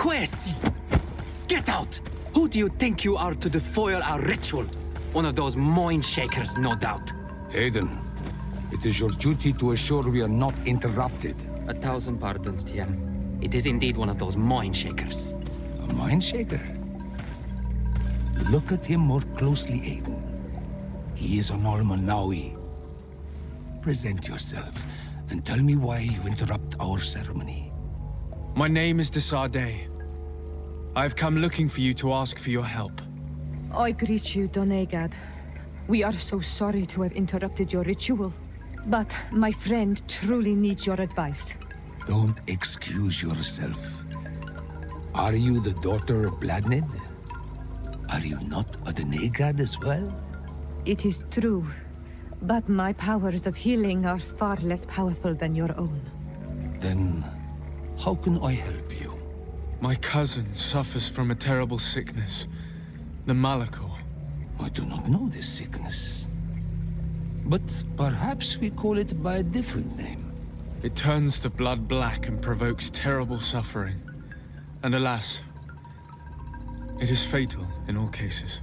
Quesi! Get out! Who do you think you are to defoil our ritual? One of those mind shakers, no doubt. Aiden, it is your duty to assure we are not interrupted. 1,000 pardons, Tiern. It is indeed one of those mind shakers. A mind shaker? Look at him more closely, Aiden. He is an Almanawi. Present yourself, and tell me why you interrupt our ceremony. My name is Desade. I've come looking for you to ask for your help. I greet you, Donegad. We are so sorry to have interrupted your ritual. But my friend truly needs your advice. Don't excuse yourself. Are you the daughter of Bladnid? Are you not a Donegad as well? It is true, but my powers of healing are far less powerful than your own. Then, how can I help you? My cousin suffers from a terrible sickness, the Malachor. I do not know this sickness. But perhaps we call it by a different name. It turns the blood black and provokes terrible suffering. And alas, it is fatal in all cases.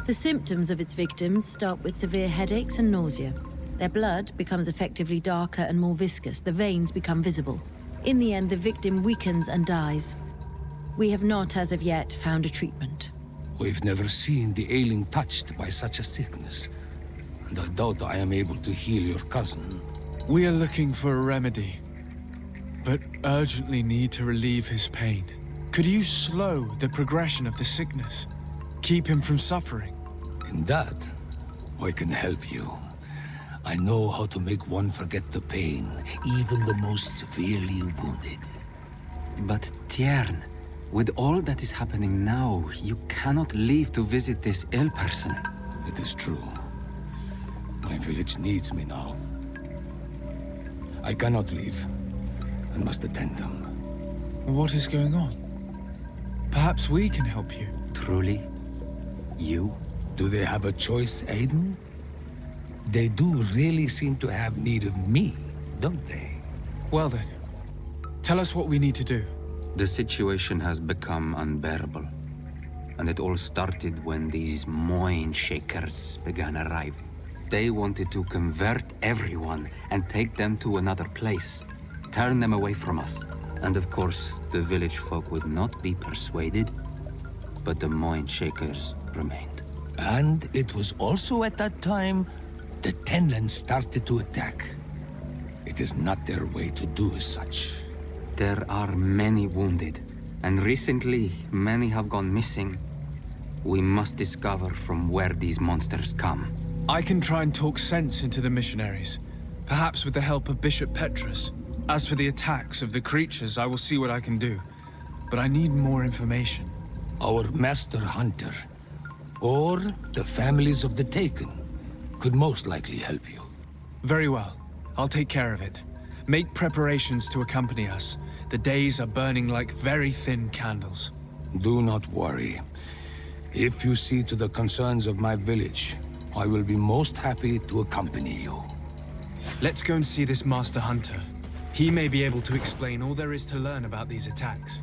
The symptoms of its victims start with severe headaches and nausea. Their blood becomes effectively darker and more viscous. The veins become visible. In the end, the victim weakens and dies. We have not, as of yet, found a treatment. We've never seen the ailing touched by such a sickness, and I doubt I am able to heal your cousin. We are looking for a remedy, but urgently need to relieve his pain. Could you slow the progression of the sickness? Keep him from suffering? In that, I can help you. I know how to make one forget the pain, even the most severely wounded. But Tiern, with all that is happening now, you cannot leave to visit this ill person. It is true. My village needs me now. I cannot leave, and must attend them. What is going on? Perhaps we can help you. Truly? You? Do they have a choice, Aiden? They do really seem to have need of me, don't they? Well then, tell us what we need to do. The situation has become unbearable. And it all started when these mind shakers began arriving. They wanted to convert everyone and take them to another place. Turn them away from us. And of course, the village folk would not be persuaded. But the mind shakers remained. And it was also at that time the Tenlands started to attack. It is not their way to do as such. There are many wounded, and recently many have gone missing. We must discover from where these monsters come. I can try and talk sense into the missionaries, perhaps with the help of Bishop Petrus. As for the attacks of the creatures, I will see what I can do. But I need more information. Our master hunter, or the families of the Taken, could most likely help you. Very well. I'll take care of it. Make preparations to accompany us. The days are burning like very thin candles. Do not worry. If you see to the concerns of my village, I will be most happy to accompany you. Let's go and see this Master Hunter. He may be able to explain all there is to learn about these attacks.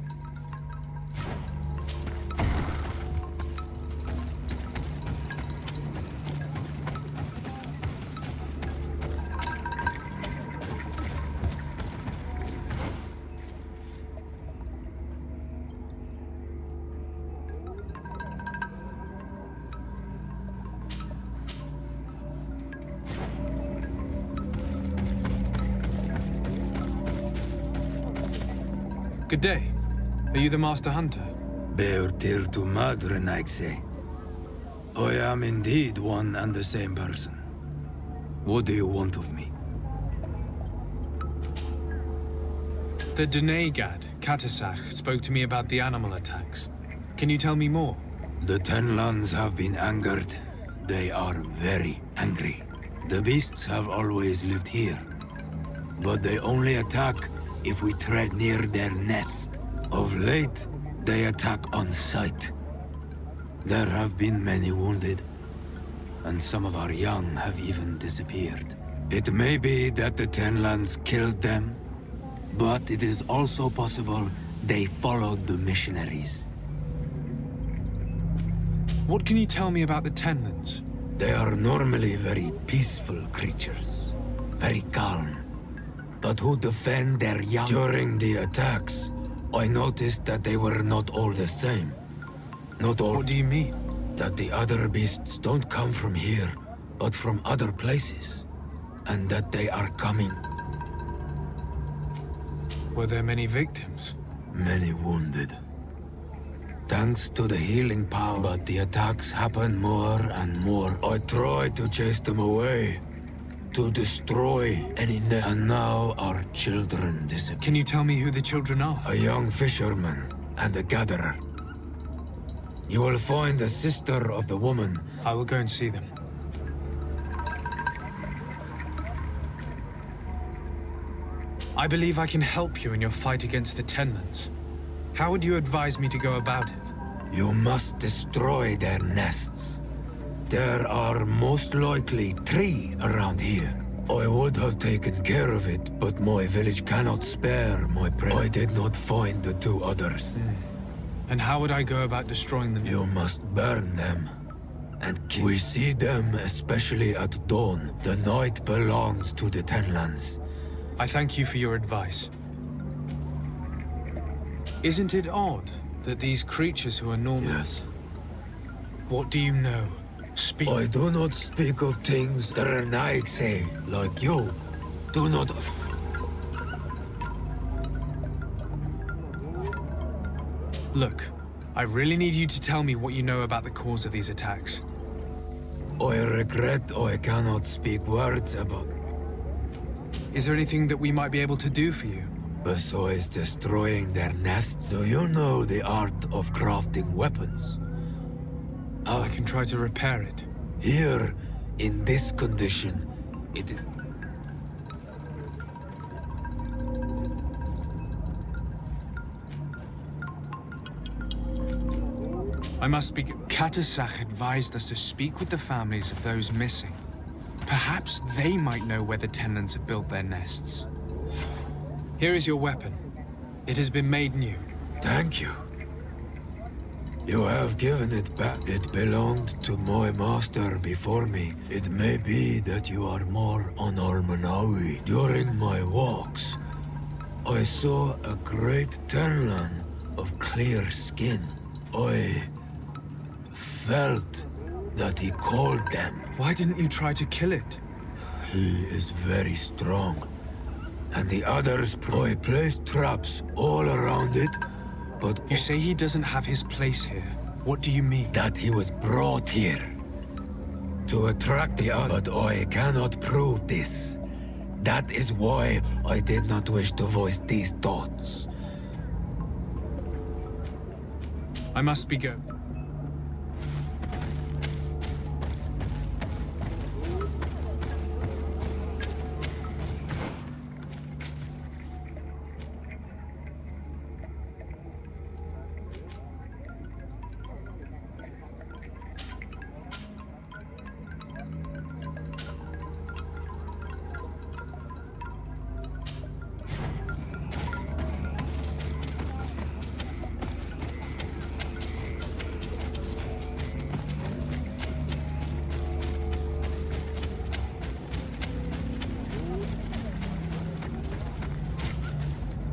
Good day. Are you the Master Hunter? Beortir tu madre, Naikse. I am indeed one and the same person. What do you want of me? The Donegad, Katasach, spoke to me about the animal attacks. Can you tell me more? The Tenlands have been angered. They are very angry. The beasts have always lived here. But they only attack if we tread near their nest. Of late, they attack on sight. There have been many wounded, and some of our young have even disappeared. It may be that the Tenlands killed them, but it is also possible They followed the missionaries. What can you tell me about the Tenlands? They are normally very peaceful creatures. Very calm. But who defend their young. During the attacks, I noticed that they were not all the same. Not all. What do you mean? That the other beasts don't come from here, but from other places. And that they are coming. Were there many victims? Many wounded. Thanks to the healing power, but the attacks happen more and more. I tried to chase them away, to destroy any nest, and now our children disappear. Can you tell me who the children are? A young fisherman and a gatherer. You will find the sister of the woman. I will go and see them. I believe I can help you in your fight against the Tenlands. How would you advise me to go about it? You must destroy their nests. There are most likely 3 around here. I would have taken care of it, but my village cannot spare my presence. I did not find the 2 others. And how would I go about destroying them? You must burn them and kill. We see them especially at dawn. The night belongs to the Tenlands. I thank you for your advice. Isn't it odd that these creatures who are normal... Yes. What do you know? Speak. I do not speak of things that are Naik say, like you. Do not... Look, I really need you to tell me what you know about the cause of these attacks. I regret I cannot speak words about... Is there anything that we might be able to do for you? Besides destroying their nests, do you know the art of crafting weapons? I can try to repair it. Here, in this condition, it... I must speak. Katasach advised us to speak with the families of those missing. Perhaps they might know where the Tenlands have built their nests. Here is your weapon. It has been made new. Thank you. You have given it back. It belonged to my master before me. It may be that you are more on Almanawi. During my walks, I saw a great Tenlan of clear skin. I felt that he called them. Why didn't you try to kill it? He is very strong. And the others, I placed traps all around it, but... You say he doesn't have his place here. What do you mean? That he was brought here to attract the other. But I cannot prove this. That is why I did not wish to voice these thoughts. I must be going.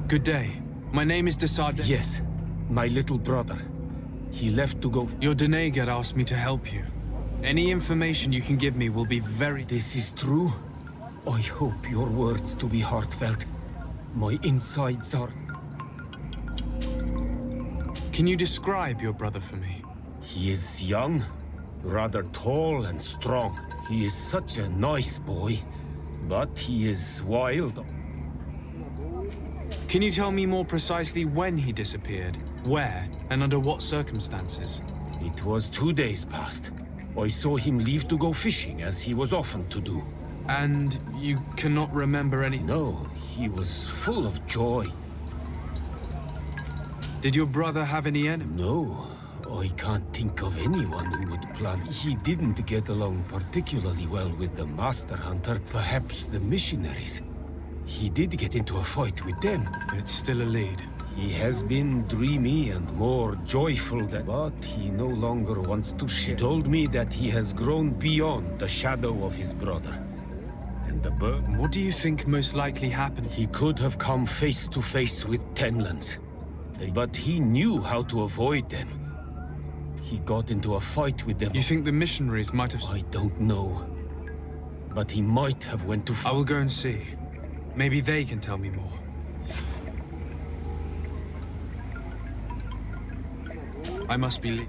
Good day. My name is Desarde. Yes, my little brother. He left to go... Your Denegad asked me to help you. Any information you can give me will be very... This is true. I hope your words to be heartfelt. My insides are... Can you describe your brother for me? He is young, rather tall and strong. He is such a nice boy, but he is wild. Can you tell me more precisely when he disappeared, where, and under what circumstances? It was 2 days past. I saw him leave to go fishing, as he was often to do. And you cannot remember any... No, he was full of joy. Did your brother have any enemies? No, I can't think of anyone who would plan. He didn't get along particularly well with the Master Hunter, perhaps the missionaries. He did get into a fight with them. It's still a lead. He has been dreamy and more joyful than... But he no longer wants to share. He told me that he has grown beyond the shadow of his brother. And the bird... What do you think most likely happened? He could have come face to face with Tenlands. But he knew how to avoid them. He got into a fight with them. You think the missionaries might have... I don't know. But he might have went too far. I will go and see. Maybe they can tell me more. I must be...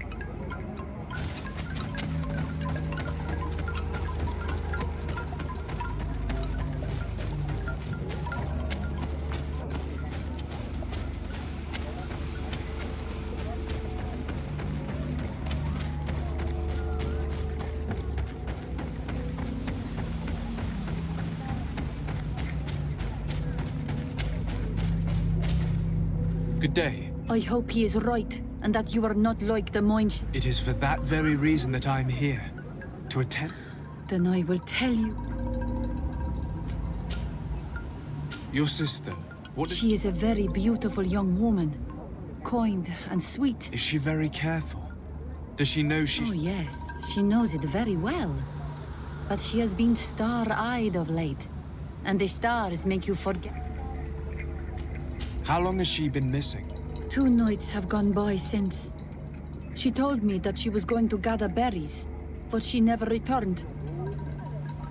Good day. I hope he is right, and that you are not like the Moinch. It is for that very reason that I am here. To attend... Then I will tell you. Your sister, what is... She is a very beautiful young woman. Kind and sweet. Is she very careful? Does she know she... Oh yes, she knows it very well. But she has been star-eyed of late. And the stars make you forget. How long has she been missing? 2 nights have gone by since. She told me that she was going to gather berries, but she never returned.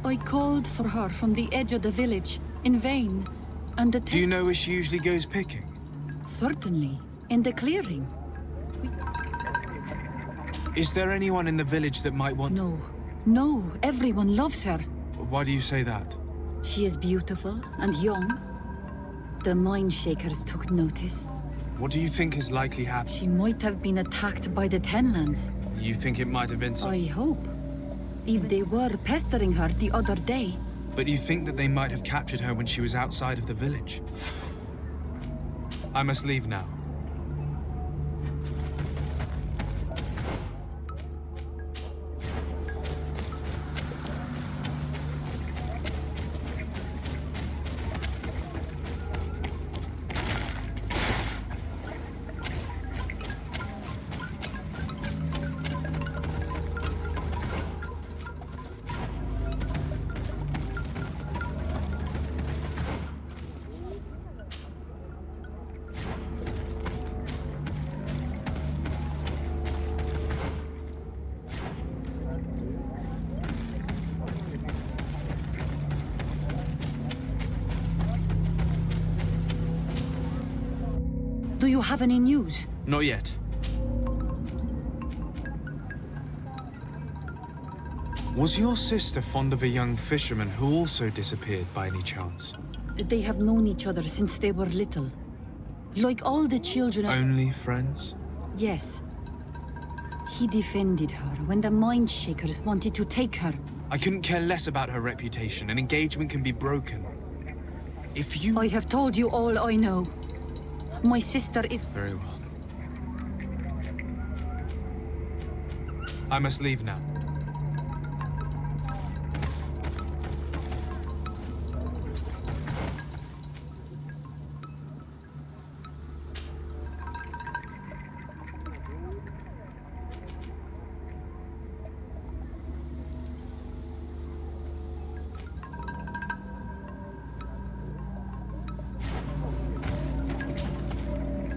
I called for her from the edge of the village, in vain, and the... Do you know where she usually goes picking? Certainly, in the clearing. Is there anyone in the village that might want... No, everyone loves her. Why do you say that? She is beautiful and young. The Mind Shakers took notice. What do you think has likely happened? She might have been attacked by the Tenlands. You think it might have been so... I hope. If they were pestering her the other day. But you think that they might have captured her when she was outside of the village? I must leave now. Do you have any news? Not yet. Was your sister fond of a young fisherman who also disappeared by any chance? They have known each other since they were little. Like all the children... Only friends? Yes. He defended her when the Mind Shakers wanted to take her. I couldn't care less about her reputation. An engagement can be broken. If you... I have told you all I know. My sister is... Very well. I must leave now.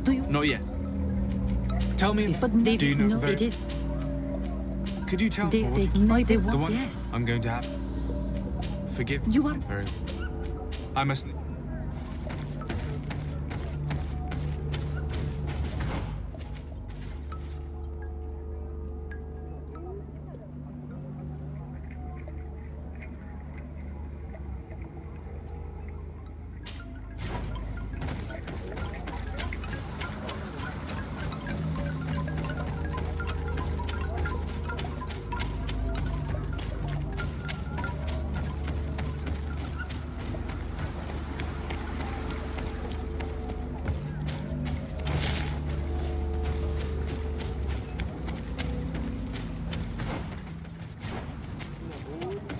Do you... Not yet. Tell me if... But they... Do you know... No, it is... Could you tell They me what... might... They The want... one Yes. I'm going to have... Forgive... You are... Very well. I must...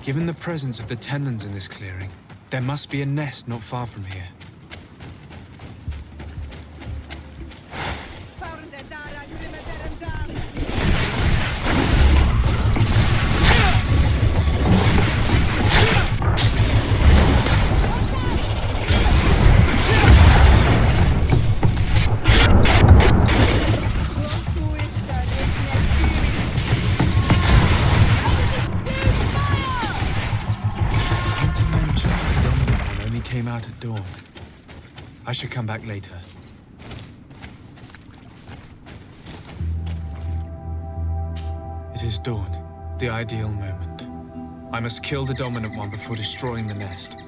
Given the presence of the Tenlands in this clearing, there must be a nest not far from here. came out at dawn. I should come back later. It is dawn, the ideal moment. I must kill the dominant one before destroying the nest.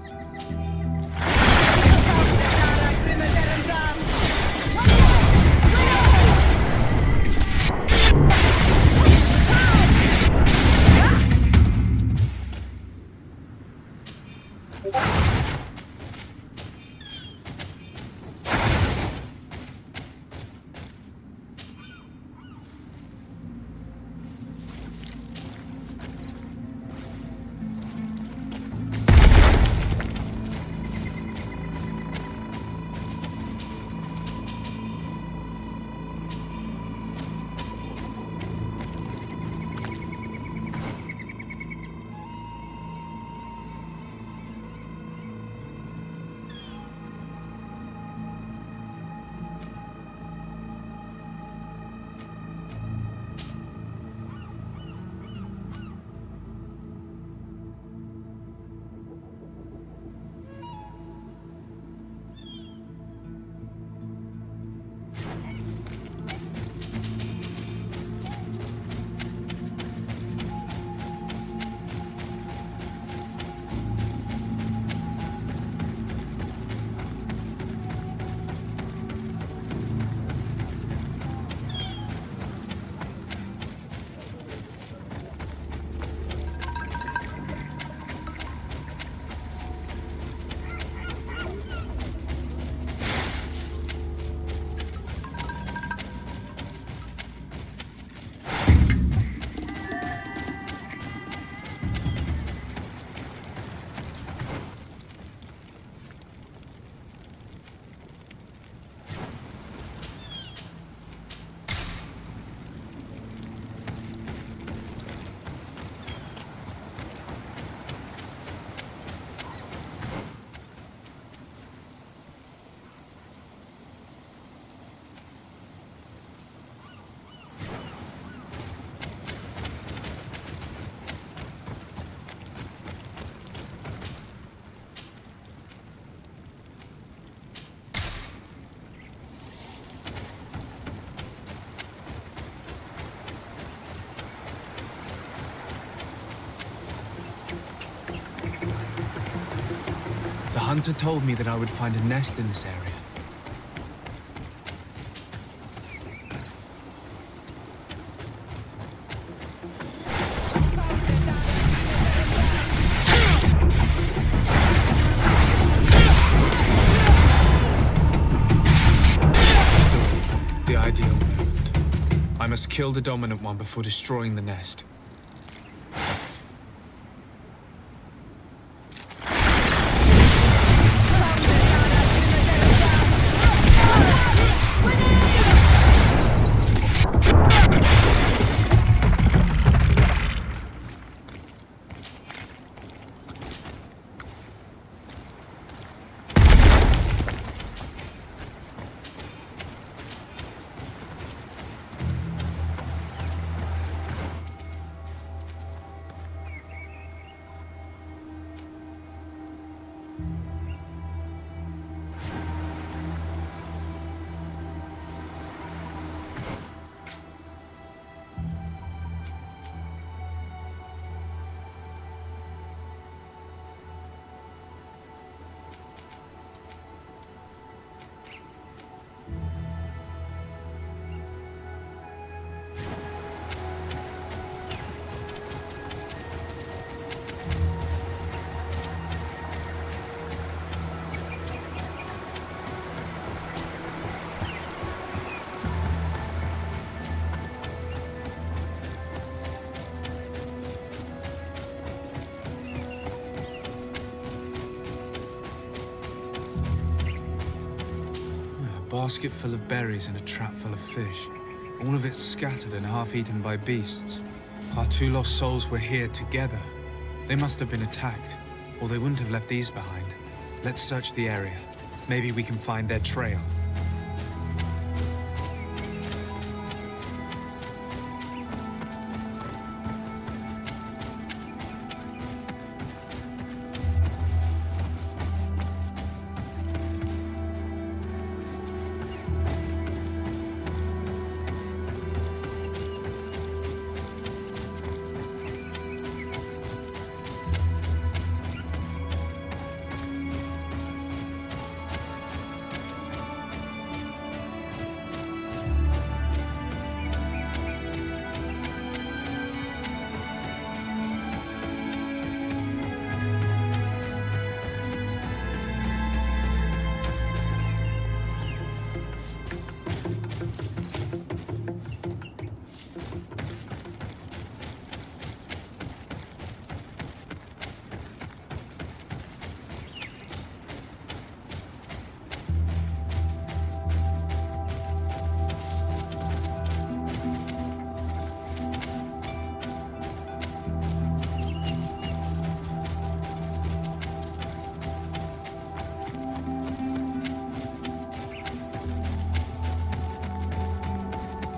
The hunter told me that I would find a nest in this area. The ideal moment. I must kill the dominant one before destroying the nest. Basket full of berries and a trap full of fish. All of it scattered and half-eaten by beasts. Our two lost souls were here together. They must have been attacked, or they wouldn't have left these behind. Let's search the area. Maybe we can find their trail.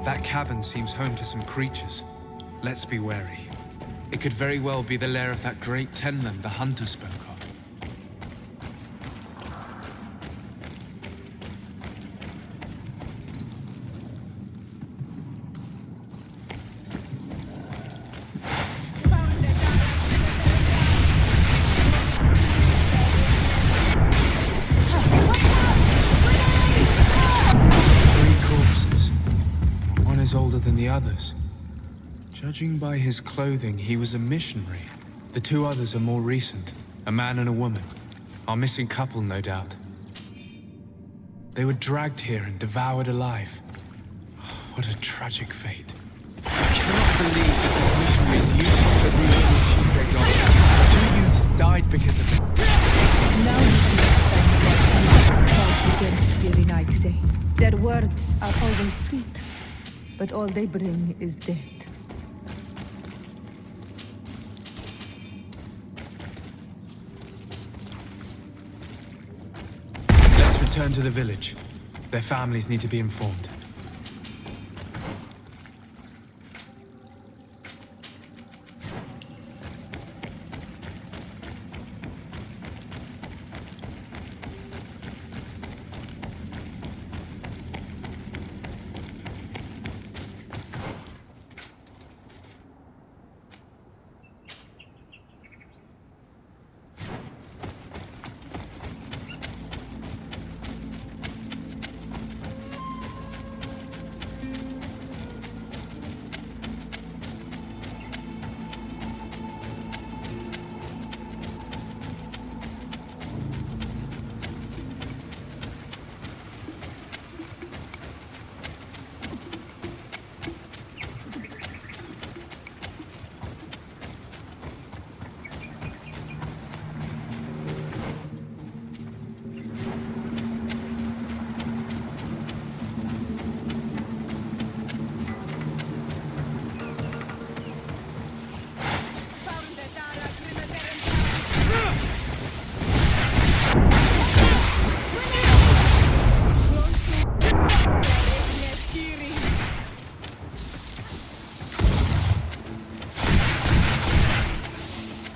That cavern seems home to some creatures. Let's be wary. It could very well be the lair of that great Tenland the hunter spoke of. Older than the others. Judging by his clothing, he was a missionary. The two others are more recent, a man and a woman. Our missing couple, no doubt. They were dragged here and devoured alive. What a tragic fate. I cannot believe that these missionaries used such a route to achieve their goals. Two youths died because of it. Now you can understand their words are always sweet, but all they bring is death. Let's return to the village. Their families need to be informed.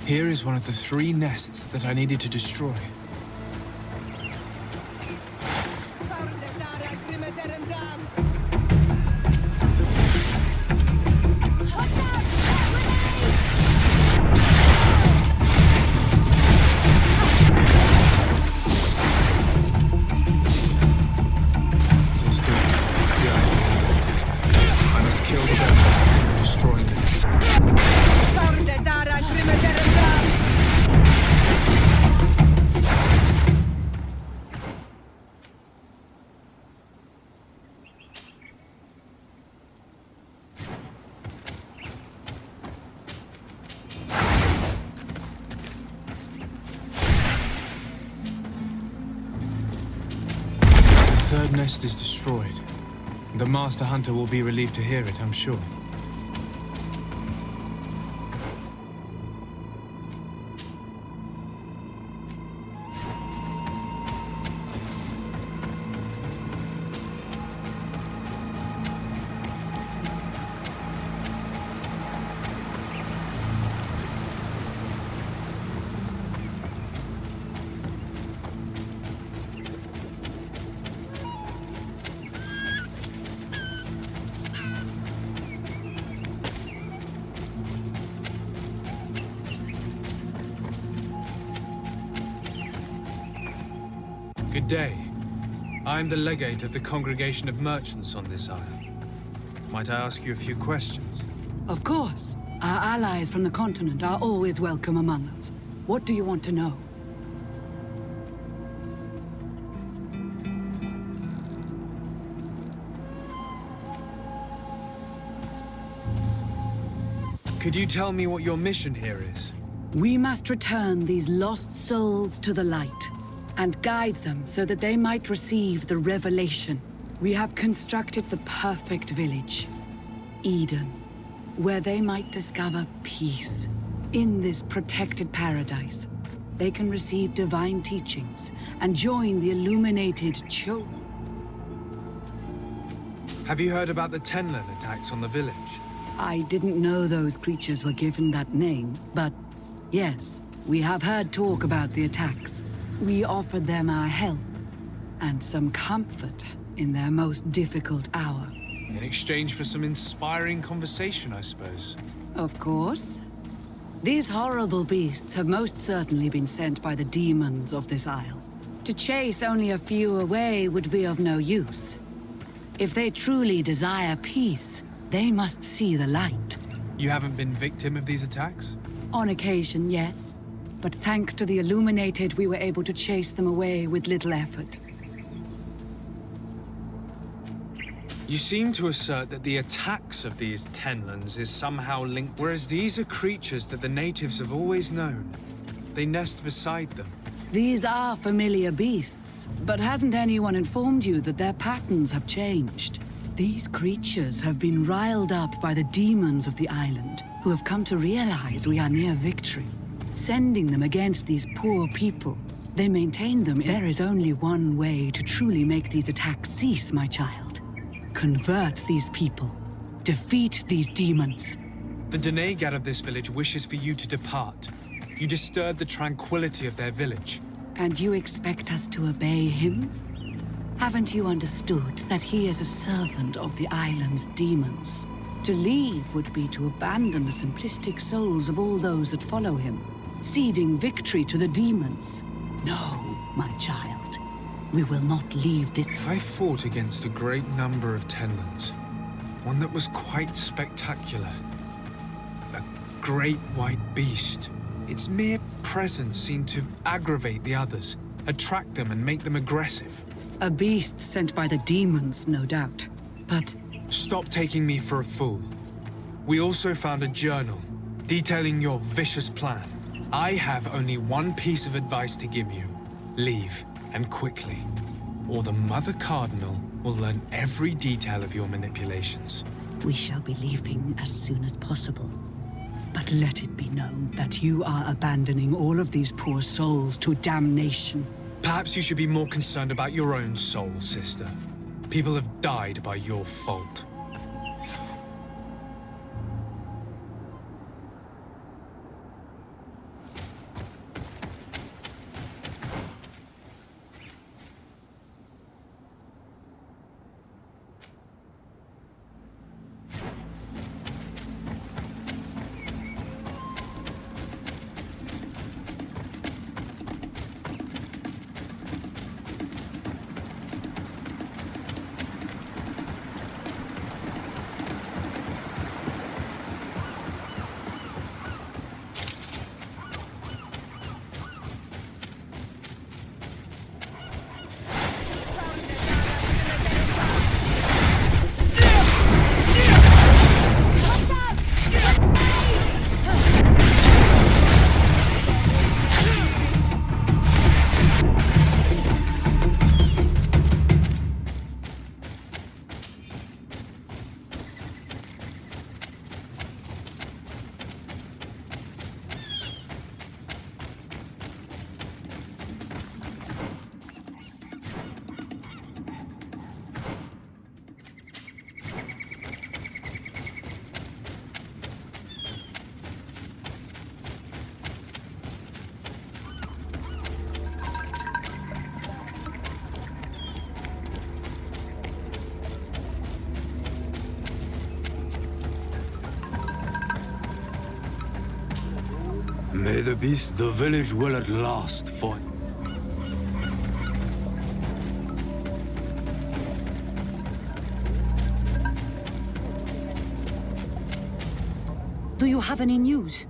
Here is one of the 3 nests that I needed to destroy. I must kill the devil for destroying them. The 3rd nest is destroyed. The Master Hunter will be relieved to hear it, I'm sure. Good day. I am the legate of the Congregation of Merchants on this isle. Might I ask you a few questions? Of course. Our allies from the continent are always welcome among us. What do you want to know? Could you tell me what your mission here is? We must return these lost souls to the light and guide them so that they might receive the revelation. We have constructed the perfect village, Eden, where they might discover peace. In this protected paradise, they can receive divine teachings and join the illuminated children. Have you heard about the Tenlin attacks on the village? I didn't know those creatures were given that name, but yes, we have heard talk about the attacks. We offered them our help and some comfort in their most difficult hour. In exchange for some inspiring conversation, I suppose. Of course. These horrible beasts have most certainly been sent by the demons of this isle. To chase only a few away would be of no use. If they truly desire peace, they must see the light. You haven't been victim of these attacks? On occasion, yes. But thanks to the Illuminated, we were able to chase them away with little effort. You seem to assert that the attacks of these Tenlins is somehow linked, whereas these are creatures that the natives have always known. They nest beside them. These are familiar beasts, but hasn't anyone informed you that their patterns have changed? These creatures have been riled up by the demons of the island, who have come to realize we are near victory. Sending them against these poor people, they maintain them. There is only one way to truly make these attacks cease, my child. Convert these people. Defeat these demons. The Denegad of this village wishes for you to depart. You disturb the tranquility of their village. And you expect us to obey him? Haven't you understood that he is a servant of the island's demons? To leave would be to abandon the simplistic souls of all those that follow him, ceding victory to the demons. No, my child. We will not leave this. I fought against a great number of Tenlins. One that was quite spectacular. A great white beast. Its mere presence seemed to aggravate the others, attract them and make them aggressive. A beast sent by the demons, no doubt. But... Stop taking me for a fool. We also found a journal detailing your vicious plan. I have only one piece of advice to give you. Leave, and quickly. Or the Mother Cardinal will learn every detail of your manipulations. We shall be leaving as soon as possible. But let it be known that you are abandoning all of these poor souls to damnation. Perhaps you should be more concerned about your own soul, sister. People have died by your fault. May the beasts of the village will at last find. Do you have any news?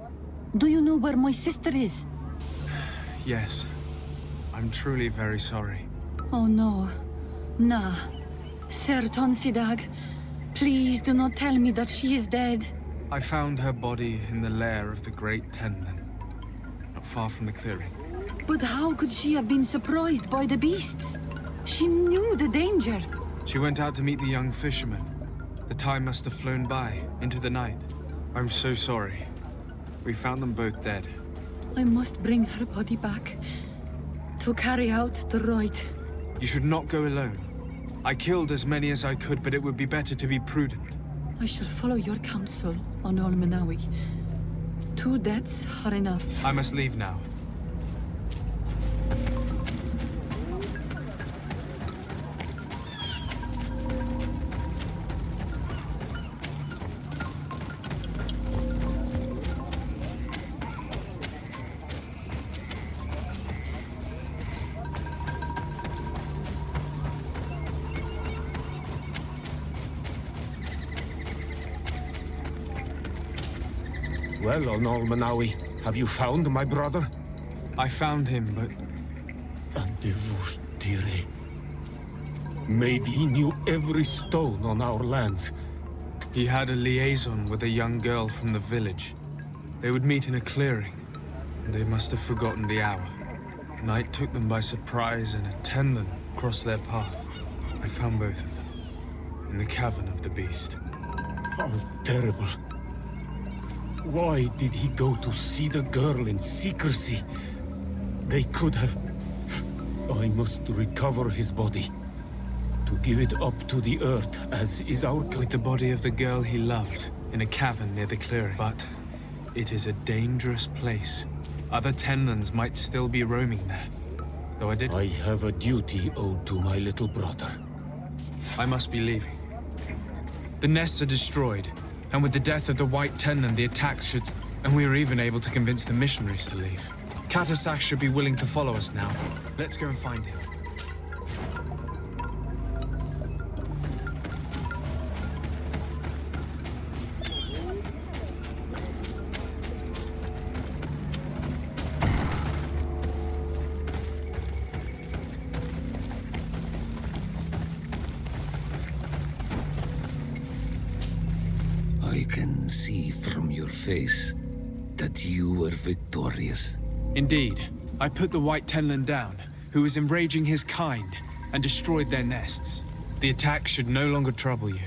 Do you know where my sister is? Yes. I'm truly very sorry. Oh no. Nah. Ser Tonsidag, please do not tell me that she is dead. I found her body in the lair of the Great Tenlin, not far from the clearing. But how could she have been surprised by the beasts? She knew the danger. She went out to meet the young fisherman. The time must have flown by, into the night. I'm so sorry. We found them both dead. I must bring her body back to carry out the rite. You should not go alone. I killed as many as I could, but it would be better to be prudent. I shall follow your counsel on Olmenawi. 2 deaths are enough. I must leave now. Well, Olmenawi, have you found my brother? I found him, but Andivushtire. Maybe he knew every stone on our lands. he had a liaison with a young girl from the village. They would meet in a clearing. They must have forgotten the hour. Night took them by surprise, and a Tenlin crossed their path. I found both of them in the cavern of the beast. How terrible. Why did he go to see the girl in secrecy? They could have... I must recover his body. To give it up to the earth, as is our... With the body of the girl he loved, in a cavern near the clearing. But it is a dangerous place. Other Tenlins might still be roaming there. Though I have a duty owed to my little brother. I must be leaving. The nests are destroyed, and with the death of the White Tenlin, the attacks should... And we were even able to convince the missionaries to leave. Katasak should be willing to follow us now. Let's go and find him. I can see from your face that you were victorious. Indeed. I put the White Tenlin down, who was enraging his kind, and destroyed their nests. The attack should no longer trouble you.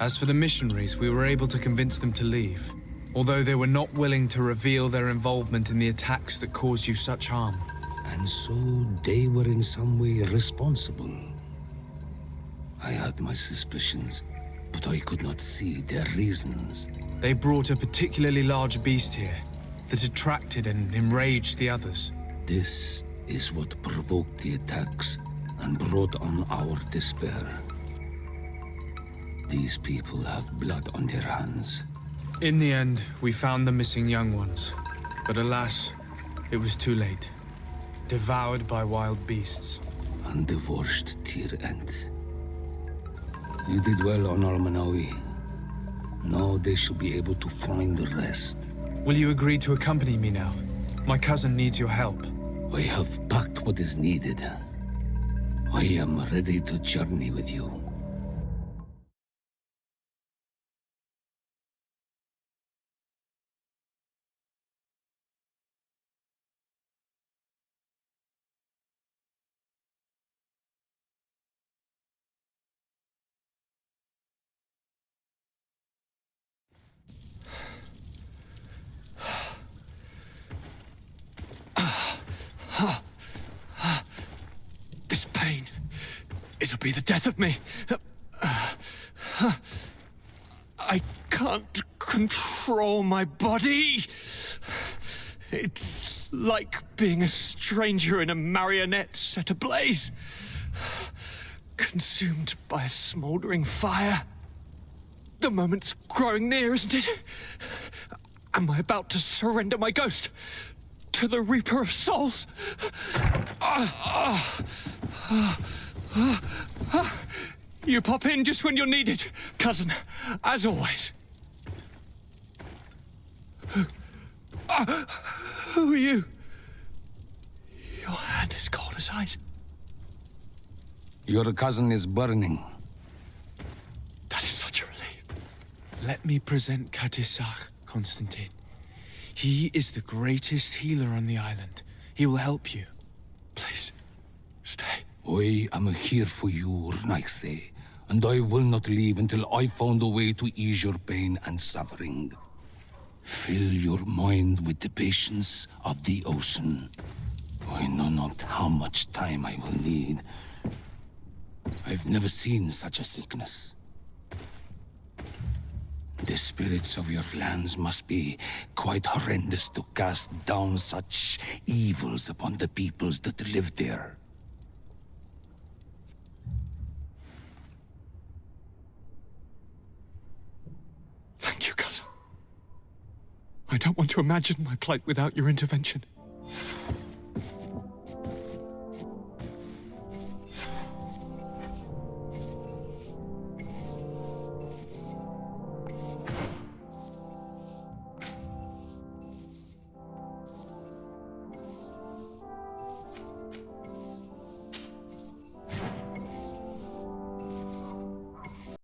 As for the missionaries, we were able to convince them to leave, although they were not willing to reveal their involvement in the attacks that caused you such harm. And so they were in some way responsible. I had my suspicions, but I could not see their reasons. They brought a particularly large beast here that attracted and enraged the others. This is what provoked the attacks and brought on our despair. These people have blood on their hands. In the end, we found the missing young ones. But alas, it was too late. Devoured by wild beasts. And divorced Tyr Ent. You did well on Olmenawi. Now they should be able to find the rest. Will you agree to accompany me now? My cousin needs your help. I have packed what is needed. I am ready to journey with you. This pain, it'll be the death of me. I can't control my body. It's like being a stranger in a marionette set ablaze. Consumed by a smoldering fire. The moment's growing near, isn't it? Am I about to surrender my ghost to the Reaper of Souls? You pop in just when you're needed, cousin, as always. Who are you? Your hand is cold as ice. Your cousin is burning. That is such a relief. Let me present Katisak, Constantin. He is the greatest healer on the island. He will help you. Please, stay. I am here for you, Rnaise, and I will not leave until I found a way to ease your pain and suffering. Fill your mind with the patience of the ocean. I know not how much time I will need. I've never seen such a sickness. The spirits of your lands must be quite horrendous to cast down such evils upon the peoples that live there. Thank you, cousin. I don't want to imagine my plight without your intervention.